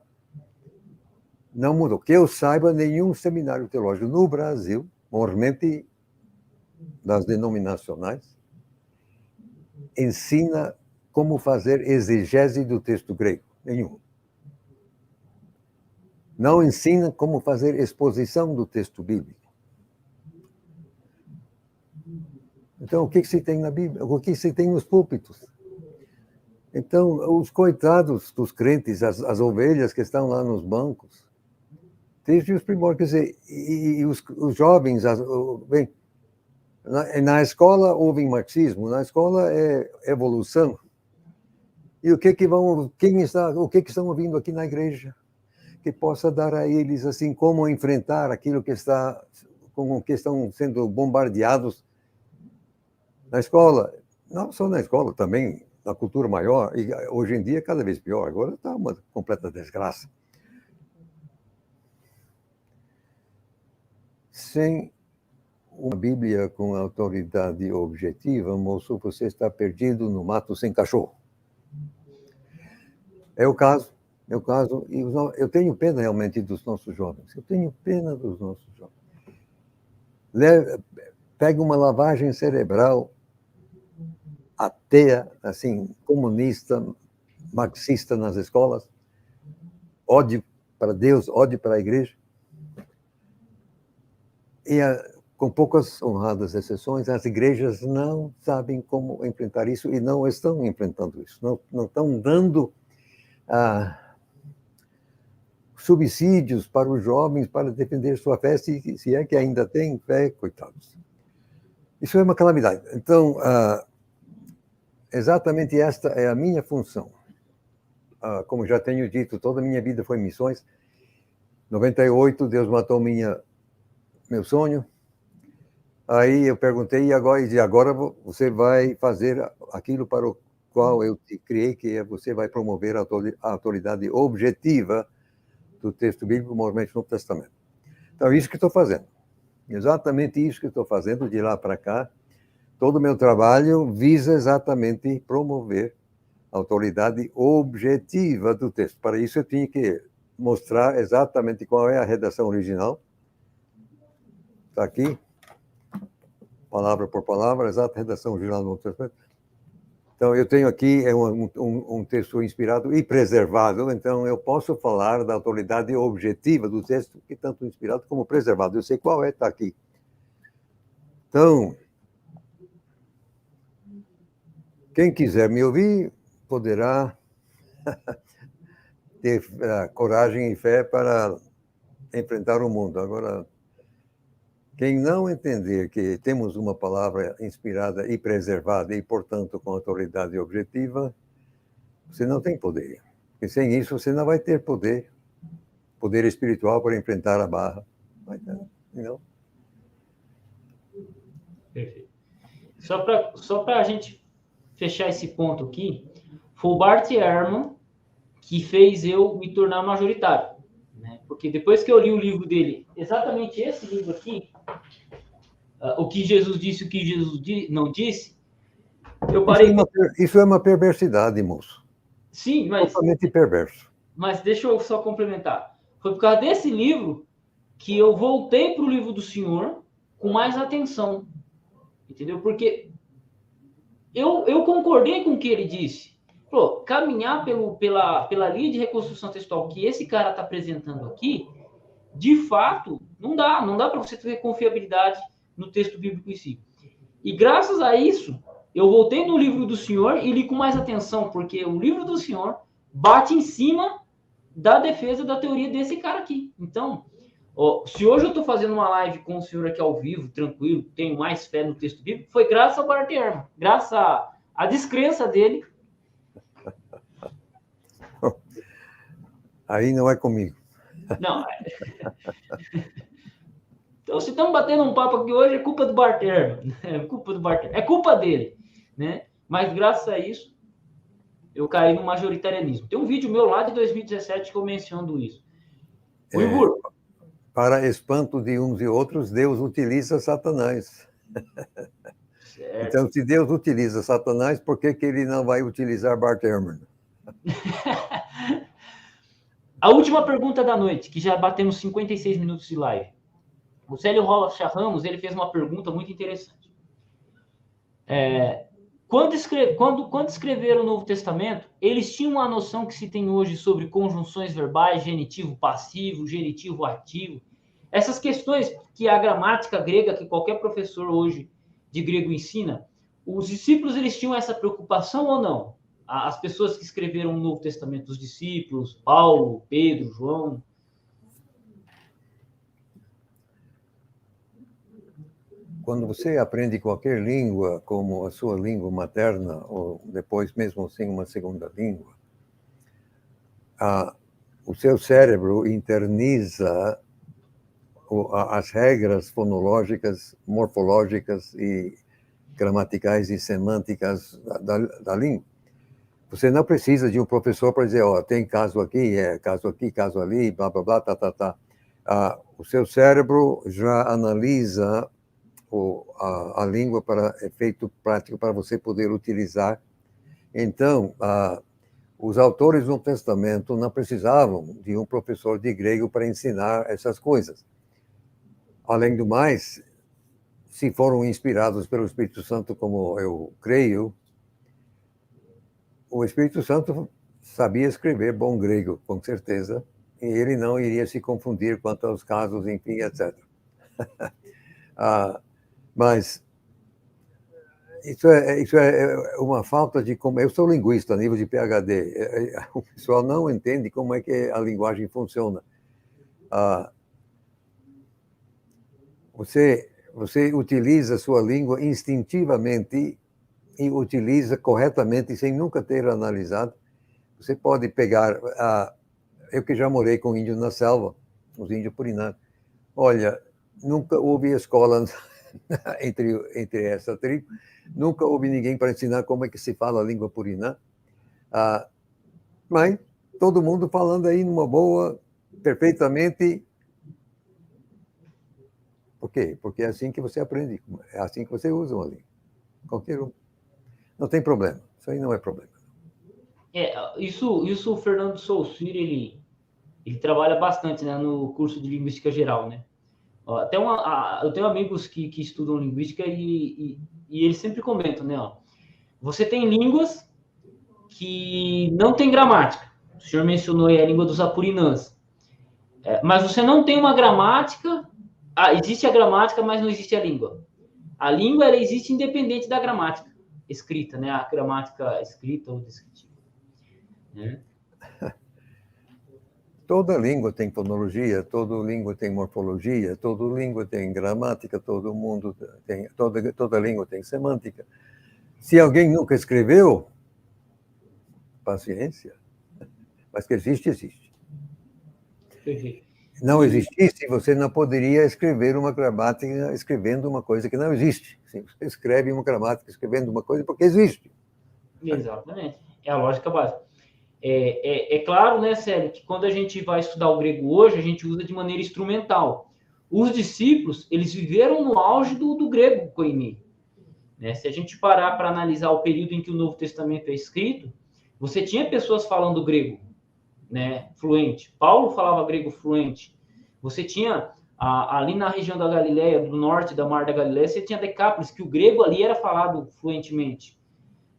não mudou. Que eu saiba, nenhum seminário teológico no Brasil, normalmente das denominacionais, ensina como fazer exegese do texto grego. Nenhum. Não ensina como fazer exposição do texto bíblico. Então, o que se tem na Bíblia? O que se tem nos púlpitos? Então, os coitados dos crentes, as ovelhas que estão lá nos bancos, desde os primórdios, quer dizer, e os jovens, bem, na escola houve marxismo, na escola é evolução. E o que estão ouvindo aqui na igreja? Que possa dar a eles, assim, como enfrentar aquilo com que estão sendo bombardeados na escola. Não só na escola, também na cultura maior, e hoje em dia cada vez pior, agora está uma completa desgraça. Sem uma Bíblia com autoridade objetiva, moço, você está perdido no mato sem cachorro. É o caso, e eu tenho pena realmente dos nossos jovens, Pega uma lavagem cerebral ateia, assim, comunista, marxista nas escolas, ódio para Deus, ódio para a igreja. E, com poucas honradas exceções, as igrejas não sabem como enfrentar isso e não estão enfrentando isso. Não estão dando subsídios para os jovens para defender sua fé, se é que ainda tem fé, coitados. Isso é uma calamidade. Então, exatamente esta é a minha função. Como já tenho dito, toda a minha vida foi missões. Em 98, Deus matou meu sonho. Aí eu perguntei, e agora você vai fazer aquilo para o qual eu te criei, que você vai promover a autoridade objetiva do texto bíblico, normalmente no Testamento. Então, isso que estou fazendo. Exatamente isso que estou fazendo de lá para cá. Todo o meu trabalho visa exatamente promover a autoridade objetiva do texto. Para isso, eu tinha que mostrar exatamente qual é a redação original. Está aqui, palavra por palavra, exata redação original do Novo Testamento. Então, eu tenho aqui um texto inspirado e preservado, então eu posso falar da autoridade objetiva do texto, que tanto inspirado como preservado. Eu sei qual é, está aqui. Então, quem quiser me ouvir, poderá ter coragem e fé para enfrentar o mundo. Agora, quem não entender que temos uma palavra inspirada e preservada e, portanto, com autoridade objetiva, você não tem poder. E sem isso, você não vai ter poder espiritual para enfrentar a barra. Não. Perfeito. Só para a gente fechar esse ponto aqui, foi o Bart Ehrman que fez eu me tornar majoritário. Né? Porque depois que eu li o livro dele, exatamente esse livro aqui, o que Jesus disse, o que Jesus não disse, eu parei... Isso é uma perversidade, moço. Sim, mas... Totalmente perverso. Mas deixa eu só complementar. Foi por causa desse livro que eu voltei para o livro do Senhor com mais atenção. Entendeu? Porque eu concordei com o que ele disse. Pô, caminhar pela linha de reconstrução textual que esse cara está apresentando aqui, de fato, não dá para você ter confiabilidade no texto bíblico em si. E graças a isso, eu voltei no livro do Senhor e li com mais atenção, porque o livro do Senhor bate em cima da defesa da teoria desse cara aqui. Então, se hoje eu estou fazendo uma live com o senhor aqui ao vivo, tranquilo, tenho mais fé no texto bíblico, foi graças ao Bart Ehrman, graças à descrença dele. Aí não é comigo. Não. Então, se estamos batendo um papo aqui hoje, é culpa do Bart Ehrman. É culpa dele, né? Mas graças a isso, eu caí no majoritarianismo. Tem um vídeo meu lá de 2017 que eu menciono isso. Igor. Para espanto de uns e outros, Deus utiliza Satanás. Certo. Então, se Deus utiliza Satanás, por que ele não vai utilizar Bart Ehrman? A última pergunta da noite, que já batemos 56 minutos de live. O Célio Rocha Ramos, ele fez uma pergunta muito interessante. Quando escreveram o Novo Testamento, eles tinham uma noção que se tem hoje sobre conjunções verbais, genitivo passivo, genitivo ativo. Essas questões que a gramática grega, que qualquer professor hoje de grego ensina, os discípulos eles tinham essa preocupação ou não? As pessoas que escreveram o Novo Testamento, os discípulos, Paulo, Pedro, João... Quando você aprende qualquer língua como a sua língua materna, ou depois mesmo assim uma segunda língua, o seu cérebro internaliza as regras fonológicas, morfológicas e gramaticais e semânticas da língua. Você não precisa de um professor para dizer, tem caso aqui, caso ali, blá, blá, blá, tá. O seu cérebro já analisa a língua para efeito prático para você poder utilizar. Então, os autores do Testamento não precisavam de um professor de grego para ensinar essas coisas. Além do mais, se foram inspirados pelo Espírito Santo, como eu creio, o Espírito Santo sabia escrever bom grego, com certeza, e ele não iria se confundir quanto aos casos, enfim, etc. Mas isso é uma falta de como... Eu sou linguista a nível de PhD. O pessoal não entende como é que a linguagem funciona. Você utiliza a sua língua instintivamente e utiliza corretamente sem nunca ter analisado. Você pode pegar... eu que já morei com índios na selva, os índios purinados. Olha, nunca houve escola... entre essa tribo, nunca houve ninguém para ensinar como é que se fala a língua puriná, mas todo mundo falando aí numa boa, perfeitamente. Por quê? Porque é assim que você aprende, é assim que você usa uma língua. Qualquer um. Não tem problema, isso aí não é problema. Isso o Fernando Saussure, ele trabalha bastante, né, no curso de Linguística Geral, né? Até eu tenho amigos que estudam linguística e eles sempre comentam, né? Você tem línguas que não tem gramática. O senhor mencionou aí a língua dos apurinãs. Mas você não tem uma gramática. Existe a gramática, mas não existe a língua. A língua ela existe independente da gramática escrita, né? A gramática escrita ou descritiva. Né? Toda língua tem fonologia, toda língua tem morfologia, toda língua tem gramática, todo mundo tem, toda língua tem semântica. Se alguém nunca escreveu, paciência. Mas que existe, existe. Não existisse, você não poderia escrever uma gramática escrevendo uma coisa que não existe. Você escreve uma gramática escrevendo uma coisa porque existe. Exatamente. É a lógica básica. É claro, né, Célio, que quando a gente vai estudar o grego hoje, a gente usa de maneira instrumental. Os discípulos, eles viveram no auge do grego koiné. Né? Se a gente parar para analisar o período em que o Novo Testamento é escrito, Você tinha pessoas falando grego, né, fluente. Paulo falava grego fluente. Você tinha ali na região da Galileia, do norte da Mar da Galileia, você tinha Decápolis, que o grego ali era falado fluentemente.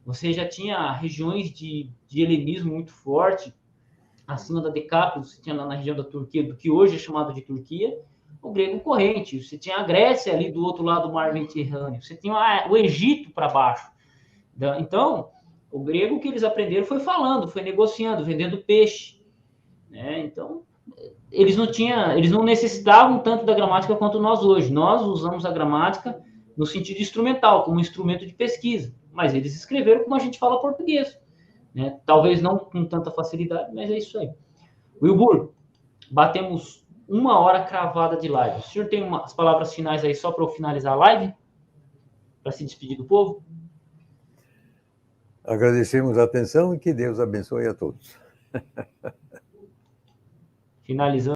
Você já tinha regiões de helenismo muito forte, acima da Decápolis, você tinha lá na região da Turquia, do que hoje é chamado de Turquia, o grego corrente. Você tinha a Grécia ali do outro lado do mar Mediterrâneo. Você tinha o Egito para baixo. Então, o grego que eles aprenderam foi falando, foi negociando, vendendo peixe, né? Então, eles não necessitavam tanto da gramática quanto nós hoje. Nós usamos a gramática no sentido instrumental, como instrumento de pesquisa, mas eles escreveram como a gente fala português, né? Talvez não com tanta facilidade, mas é isso aí. Wilbur, batemos 1 hora cravada de live. O senhor tem as palavras finais aí só para eu finalizar a live? Para se despedir do povo? Agradecemos a atenção e que Deus abençoe a todos. Finalizando.